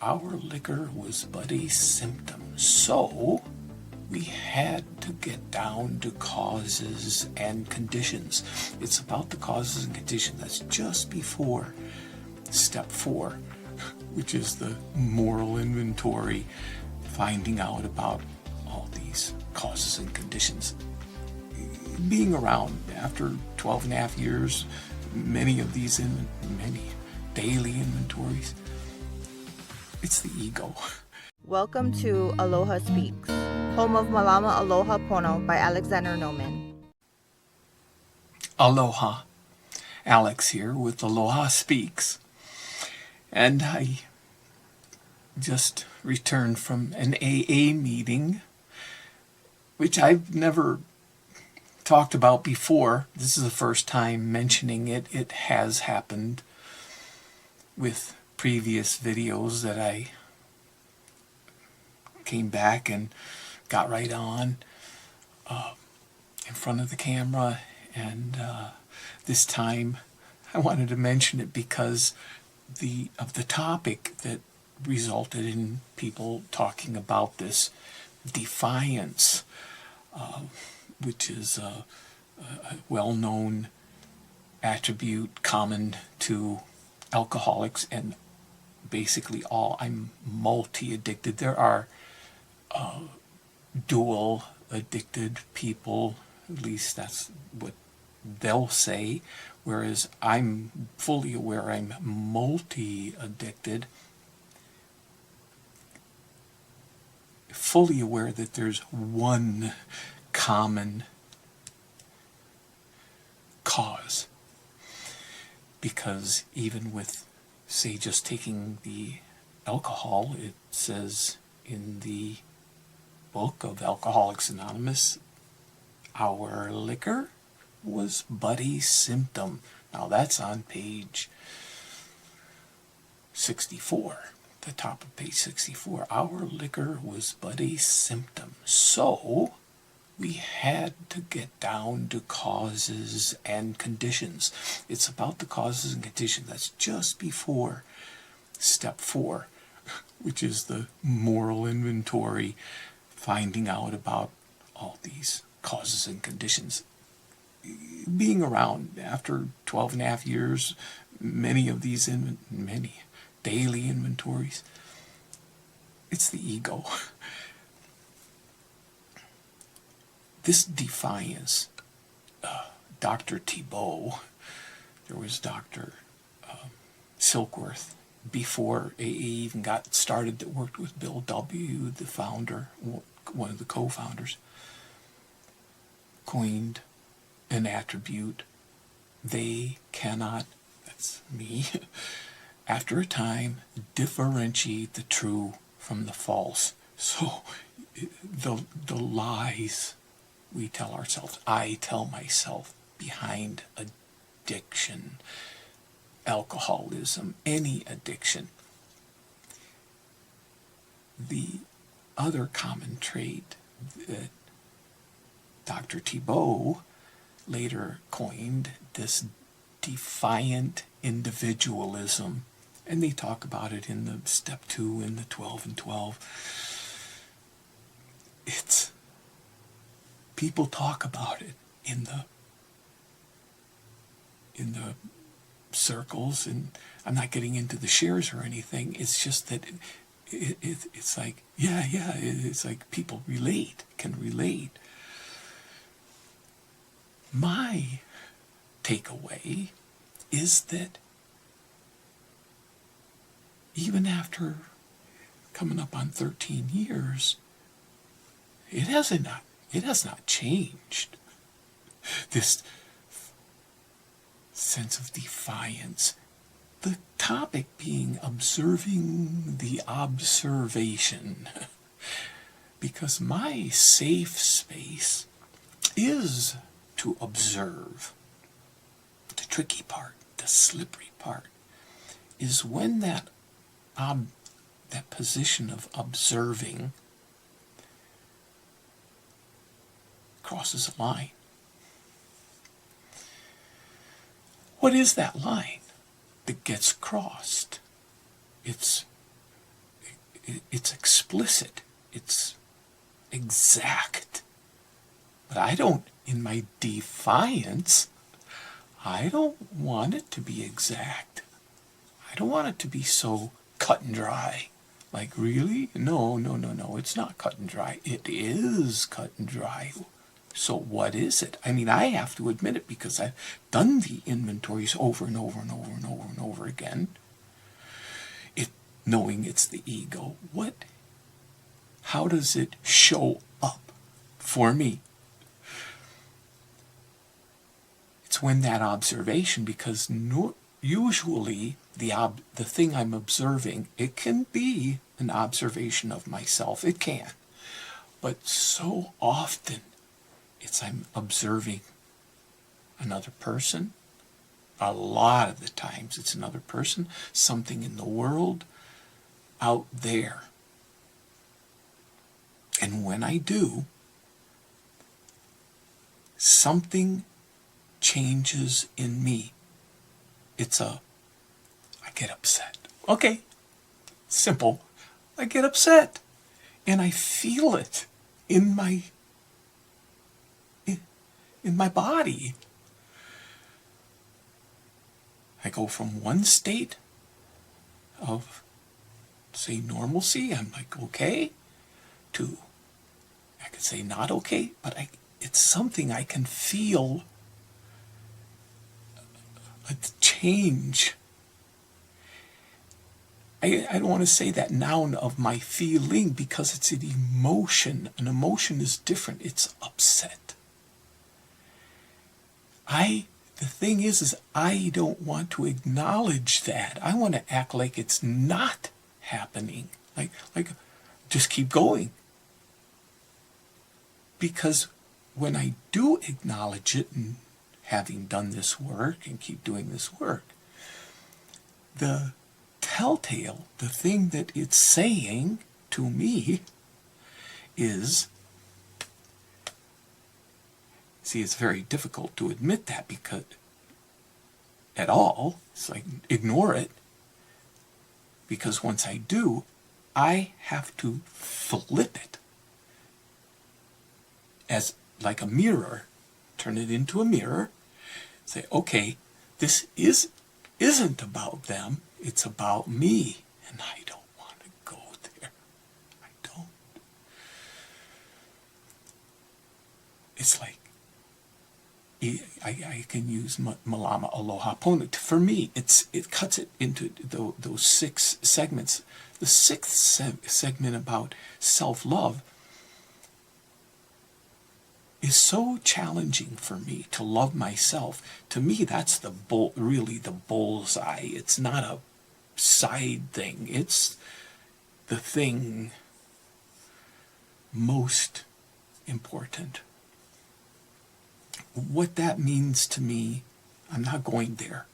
our liquor was but a symptom. So we had to get down to causes and conditions. It's about the causes and conditions. That's just before step 4, which is the moral inventory, finding out about all these causes and conditions. Being around after 12 and a half years, many of these many daily inventories, it's the ego. Welcome to Aloha Speaks, home of Malama Aloha Pono by Alexander Noman. Aloha. Alex here with Aloha Speaks. And I just returned from an AA meeting, which I've never talked about before. This is the first time mentioning it. It has happened with previous videos that I came back and got right on in front of the camera, and this time I wanted to mention it because of the topic that resulted in people talking about this defiance, which is a well-known attribute common to alcoholics and basically all. I'm multi-addicted. There are dual addicted people, at least that's what they'll say, whereas I'm fully aware I'm multi-addicted, fully aware that there's one common cause. Because even with, say, just taking the alcohol, it says in the book of Alcoholics Anonymous, our liquor was but a symptom. Now that's on page 64, the top of page 64. Our liquor was but a symptom. So we had to get down to causes and conditions. It's about the causes and conditions. That's just before step 4, which is the moral inventory, finding out about all these causes and conditions. Being around after 12 and a half years, many of these many daily inventories, it's the ego. This defiance, Dr. Thibault, there was Dr. Silkworth, before AA even got started, that worked with Bill W., the founder, one of the co-founders, coined an attribute: they cannot, that's me, after a time, differentiate the true from the false. So the lies we tell ourselves, I tell myself, behind addiction, alcoholism, any addiction. The other common trait that Dr. Thibault later coined, this defiant individualism, and they talk about it in the step 2 in the 12 and 12. It's, people talk about it in the circles, and I'm not getting into the shares or anything. It's just that it's like, it's like people can relate. My takeaway is that even after coming up on 13 years, it has not changed. This sense of defiance. The topic being observing the observation. Because my safe space is to observe. The tricky part, the slippery part, is when that position of observing crosses a line. What is that line that gets crossed? It's it's explicit, it's exact. But I don't, in my defiance, I don't want it to be exact. I don't want it to be so cut and dry. Like, really? No, it's not cut and dry. It is cut and dry. So what is it? I mean, I have to admit it because I've done the inventories over and over and over and over and over again. Knowing it's the ego. How does it show up for me? It's when that observation, because usually the thing I'm observing, it can be an observation of myself. It can. But so often, I'm observing another person. A lot of the times it's another person, something in the world, out there. And when I do, something changes in me. I get upset. Okay, simple. I get upset. And I feel it in my body. I go from one state of, say, normalcy, I'm like, okay, to, I could say not okay, but it's something I can feel a change. I don't want to say that noun of my feeling because it's an emotion. An emotion is different. It's upset. The thing is I don't want to acknowledge that. I want to act like it's not happening. Like just keep going. Because when I do acknowledge it, and having done this work and keep doing this work, the telltale, the thing that it's saying to me is, see, it's very difficult to admit that because at all, it's like ignore it, because once I do, I have to flip it as like a mirror, turn it into a mirror, say, okay, this isn't about them, it's about me, and I don't want to go there. I don't. It's like, I can use Malama Aloha Pono. For me, it cuts it into those 6 segments. The 6th segment about self-love is so challenging for me to love myself. To me, that's really the bullseye. It's not a side thing. It's the thing most important. What that means to me, I'm not going there.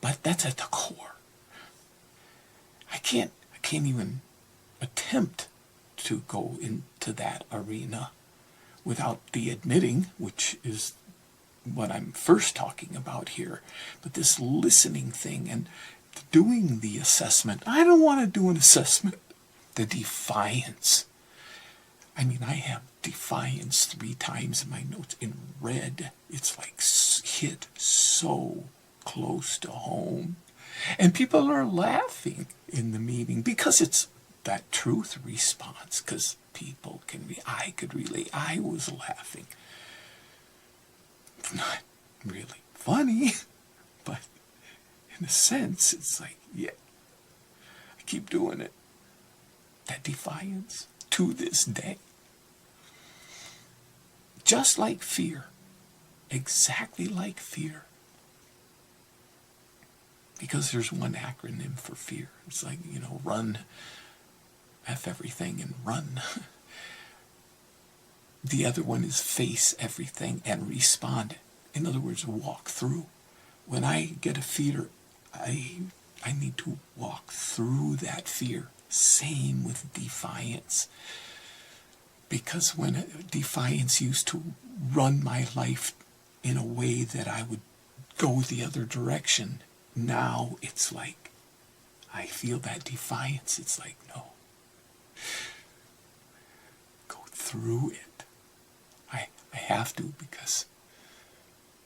But that's at the core. I can't even attempt to go into that arena without the admitting, which is what I'm first talking about here, but this listening thing and doing the assessment. I don't want to do an assessment. The defiance. I mean, I have defiance 3 times in my notes in red. It's like hit so close to home. And people are laughing in the meeting because it's that truth response, because people I could relate. I was laughing. It's not really funny, but in a sense, it's like, yeah, I keep doing it. That defiance to this day. Just like fear. Exactly like fear. Because there's one acronym for fear. It's like, run, F everything and run. The other one is face everything and respond. In other words, walk through. When I get a fear, I need to walk through that fear. Same with defiance. Because when defiance used to run my life in a way that I would go the other direction, now it's like I feel that defiance. It's like, no. Go through it. I have to, because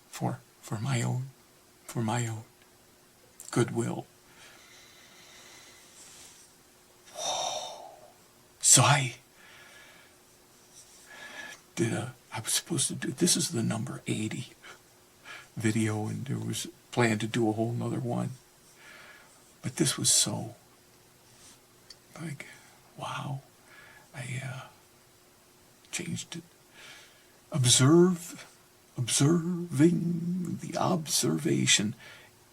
for my own goodwill. So I was supposed to do, this is the number 80 video, and there was planned to do a whole nother one. But this was so, like, wow. I changed it. Observing the observation.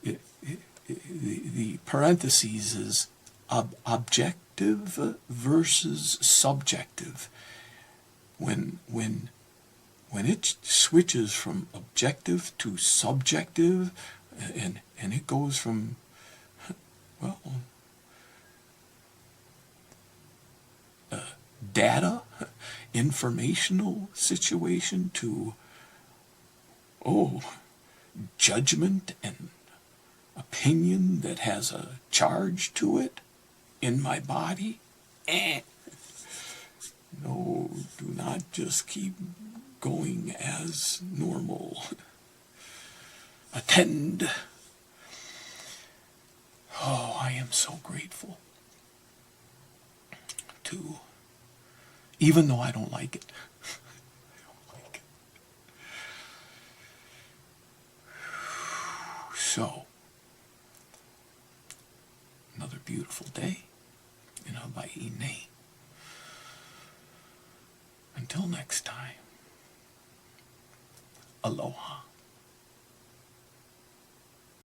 The parentheses is objective versus subjective. When it switches from objective to subjective, and it goes from, well, data, informational situation to, judgment and opinion that has a charge to it in my body. No, do not just keep going as normal. Attend. Oh, I am so grateful to, even though I don't like it. I don't like it. So, another beautiful day in Hawaii. Until next time, aloha.